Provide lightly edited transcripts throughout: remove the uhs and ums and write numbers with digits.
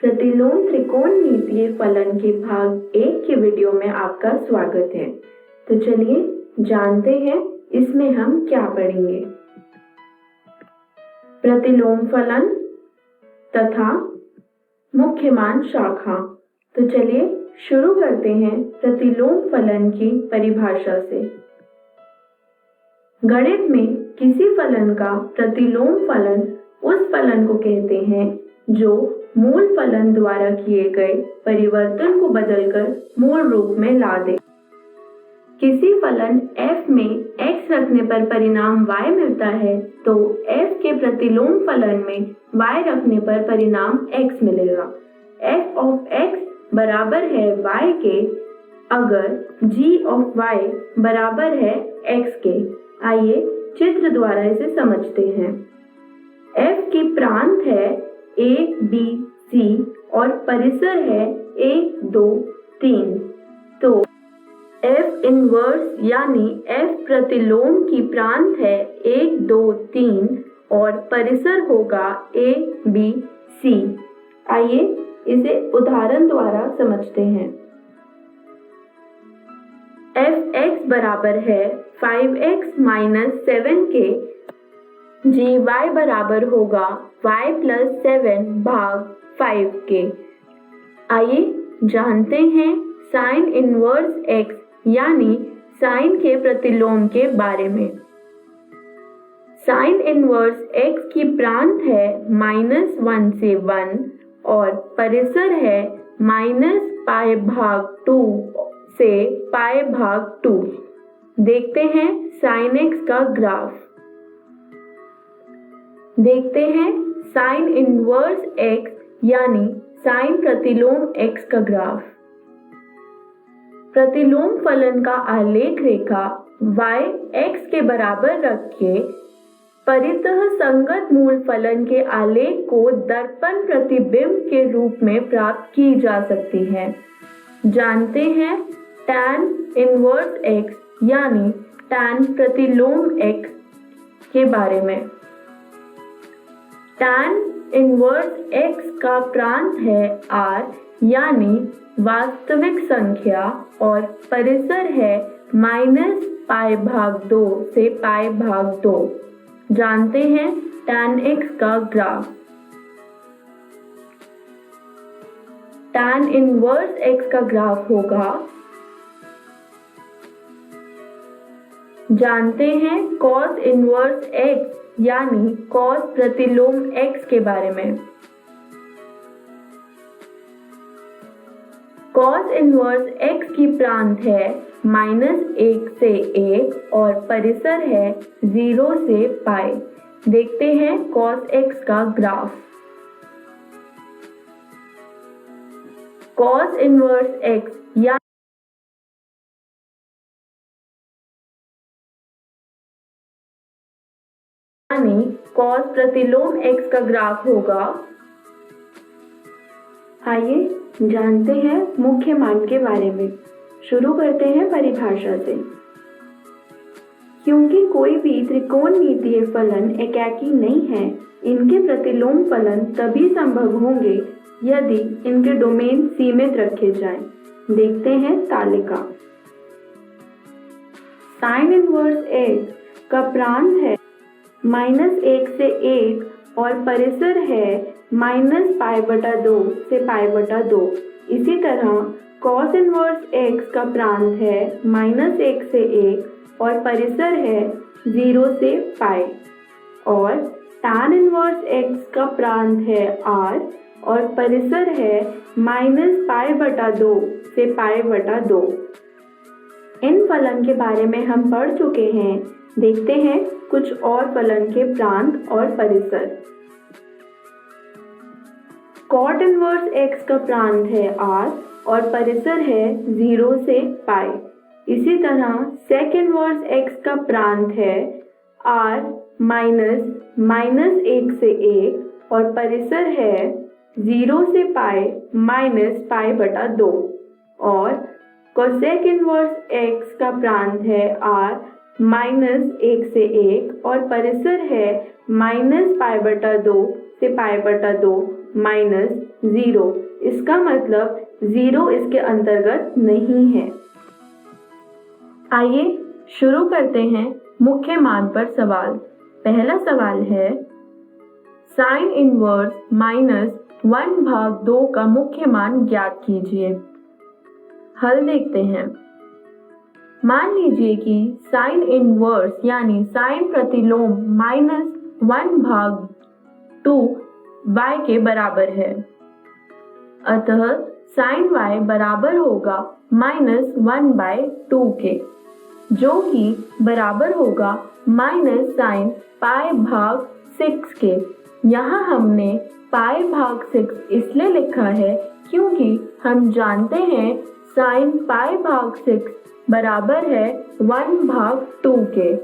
प्रतिलोम त्रिकोणमितीय फलन के भाग 1 के वीडियो में आपका स्वागत है। तो चलिए जानते हैं इसमें हम क्या पढ़ेंगे। प्रतिलोम फलन तथा मुख्य मान शाखा। तो चलिए शुरू करते हैं प्रतिलोम फलन की परिभाषा से। गणित में किसी फलन का प्रतिलोम फलन उस फलन को कहते हैं जो मूल फलन द्वारा किए गए परिवर्तन को बदलकर मूल रूप में ला दे। किसी फलन f में x रखने पर परिणाम y मिलता है तो f के प्रतिलोम फलन में y रखने पर परिणाम x मिलेगा। f of x बराबर है y के अगर g of y बराबर है x के। आइए चित्र द्वारा इसे समझते हैं। f की प्रांत है a, b, c और परिसर है 1, 2, 3। तो f इनवर्स यानी f प्रतिलोम की प्रांत है 1, 2, 3 और परिसर होगा a, b, c। आइए इसे उदाहरण द्वारा समझते हैं। f(x) बराबर है 5x - 7 के। gy बराबर होगा y + 7 भाग 5 के। आइए जानते हैं साइन इनवर्स x यानी साइन के प्रतिलोम के बारे में। साइन इनवर्स x की प्रांत है -1 से 1 और परिसर है -π/2 से π/2। देखते हैं साइन x का ग्राफ। देखते हैं साइन इनवर्स x यानी साइन प्रतिलोम x का ग्राफ। प्रतिलोम फलन का आलेख रेखा y x के बराबर रख के परितः संगत मूल फलन के आलेख को दर्पण प्रतिबिंब के रूप में प्राप्त की जा सकती है। जानते हैं tan इनवर्स x यानी tan प्रतिलोम x के बारे में। tan इनवर्स x का प्रांत है r यानी वास्तविक संख्या और परिसर है -π/2 से π/2। जानते हैं tan x का ग्राफ। tan इनवर्स x का ग्राफ होगा। जानते हैं cos इनवर्स x यानी cos प्रतिलोम x के बारे में। cos इनवर्स x की प्रांत है -1 से 1 और परिसर है 0 से π। देखते हैं cos x का ग्राफ। cos इनवर्स x यानी cos प्रतिलोम x का ग्राफ होगा। आइए जानते हैं मुख्य मान के बारे में। शुरू करते हैं परिभाषा से। क्योंकि कोई भी त्रिकोणमितीय फलन एकाकी नहीं है, इनके प्रतिलोम फलन तभी संभव होंगे यदि इनके डोमेन सीमित रखे जाएं। देखते हैं तालिका। साइन इनवर्स x का प्रांत है -1 से 1 और परिसर है -π/2 से π/2। इसी तरह cos इनवर्स x का प्रांत है -1 से 1 और परिसर है 0 से π। और tan इनवर्स x का प्रांत है r और परिसर है -π/2 से π/2। इन फलन के बारे में हम पढ़ चुके हैं। देखते हैं कुछ और फलन के प्रांत और परिसर। cot इनवर्स x का प्रांत है r और परिसर है 0 से π। इसी तरह sec इनवर्स x का प्रांत है r -1 से 1 और परिसर है 0 से π -π/2। और cosec इनवर्स x का प्रांत है r -1 से 1 और परिसर है -π/2 से π/2। -0। इसका मतलब 0 इसके अंतर्गत नहीं है। आइए शुरू करते हैं मुख्य मान पर सवाल। पहला सवाल है साइन इनवर्स -1/2 का मुख्य मान ज्ञात कीजिए। हल देखते हैं। मान लीजिए कि साइन इनवर्स यानी साइन प्रतिलोम -1/2 y के बराबर है। अतः साइन y बराबर होगा -1/2 के, जो कि बराबर होगा -sin π/6 के। यहाँ हमने π/6 इसलिए लिखा है क्योंकि हम जानते हैं sin π/6 बराबर है 1/2 के,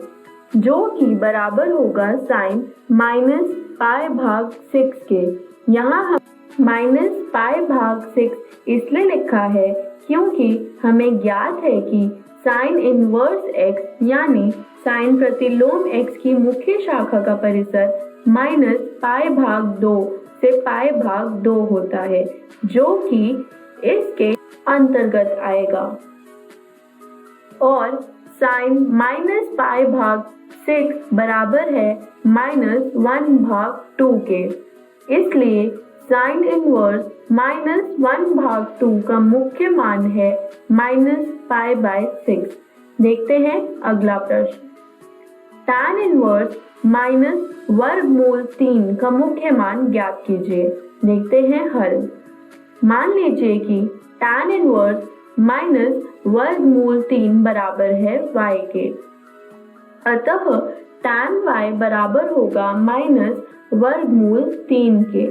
जो कि बराबर होगा sin -π/6 के। यहाँ हम -π/6 इसलिए लिखा है क्योंकि हमें ज्ञात है कि साइन इनवर्स x यानी साइन प्रतिलोम x की मुख्य शाखा का परिसर -π/2 से π/2 होता है, जो कि इसके अंतर्गत आएगा। और साइन -π/6 बराबर है -1/2 के, इसलिए साइन इनवर्स -1/2 का मुख्य मान है -π/6। देखते हैं अगला प्रश्न। tan इनवर्स -√3 का मुख्य मान ज्ञात कीजिए। देखते हैं हल। मान लीजिए कि tan इनवर्स -√3 बराबर है y के, अतः tan y बराबर होगा -√3 के,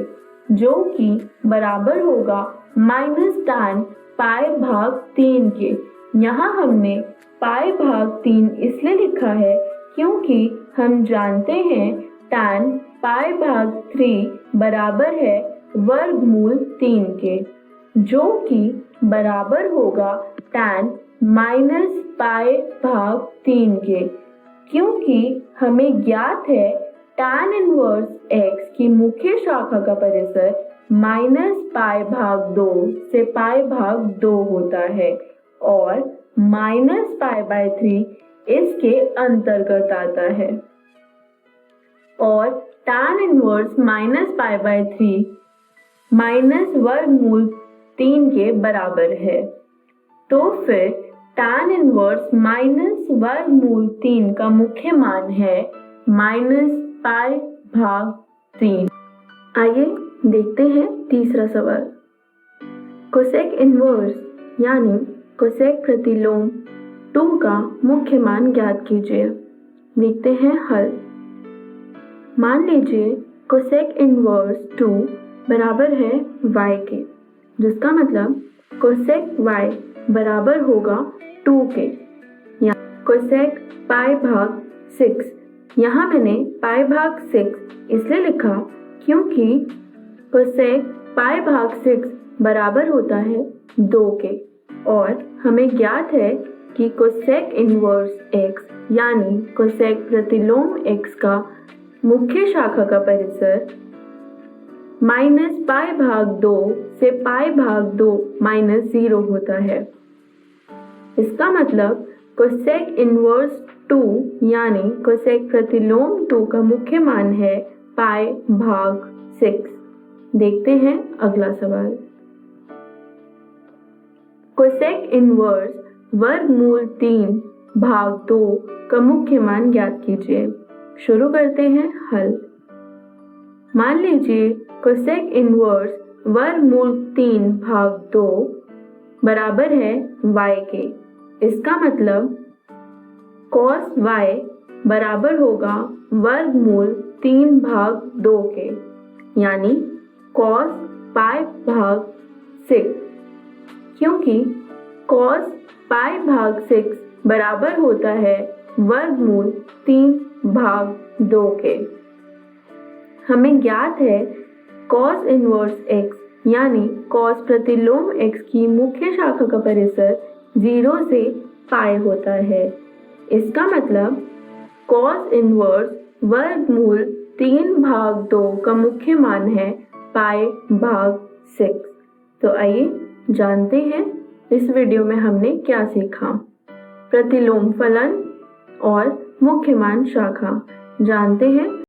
जो कि बराबर होगा -tan π/3 के। यहाँ हमने π/3 इसलिए लिखा है क्योंकि हम जानते हैं tan π/3 बराबर है √3 के, जो कि बराबर होगा tan -π/3 के, क्योंकि हमें ज्ञात है tan इनवर्स x की मुख्य शाखा का परिसर -π/2 से π/2 होता है और -π/3 इसके अंतर्गत आता है। और tan इनवर्स -π/3 -√3 के बराबर है। तो फिर tan इनवर्स -√3 का मुख्य मान है -π/3। आइए देखते हैं तीसरा सवाल। कोसेक इनवर्स यानी कोसेक प्रतिलोम 2 का मुख्य मान ज्ञात कीजिए। देखते हैं हल। मान लीजिए कोसेक इनवर्स 2 बराबर है y के, जिसका मतलब कोसेक y बराबर होगा 2 के, या कोसेक π/6। यहाँ मैंने π/6 इसलिए लिखा क्योंकि कोसेक π/6 बराबर होता है 2 के, और हमें ज्ञात है कि कोसेक इनवर्स x यानी कोसेक प्रतिलोम x का मुख्य शाखा का परिसर -π/2 से π/2 -0 होता है। इसका मतलब कोसेक इनवर्स 2 यानी कोसेक प्रतिलोम 2 का मुख्य मान है π/6। देखते हैं अगला सवाल। कोसेक इनवर्स √3/2 का मुख्य मान ज्ञात कीजिए। शुरू करते हैं हल। मान लीजिए कोसेक इनवर्स √3/2 बराबर है y के। इसका मतलब cos y बराबर होगा √3/2 के, यानी cos π/6, क्योंकि cos π/6 बराबर होता है √3/2 के। हमें ज्ञात है cos इनवर्स x यानी cos प्रतिलोम x की मुख्य शाखा का परिसर 0 से π होता है। इसका मतलब cos इनवर्स √3/2 का मुख्य मान है पाई भाग 6। तो आइए जानते हैं इस वीडियो में हमने क्या सीखा। प्रतिलोम फलन और मुख्य मान शाखा। जानते हैं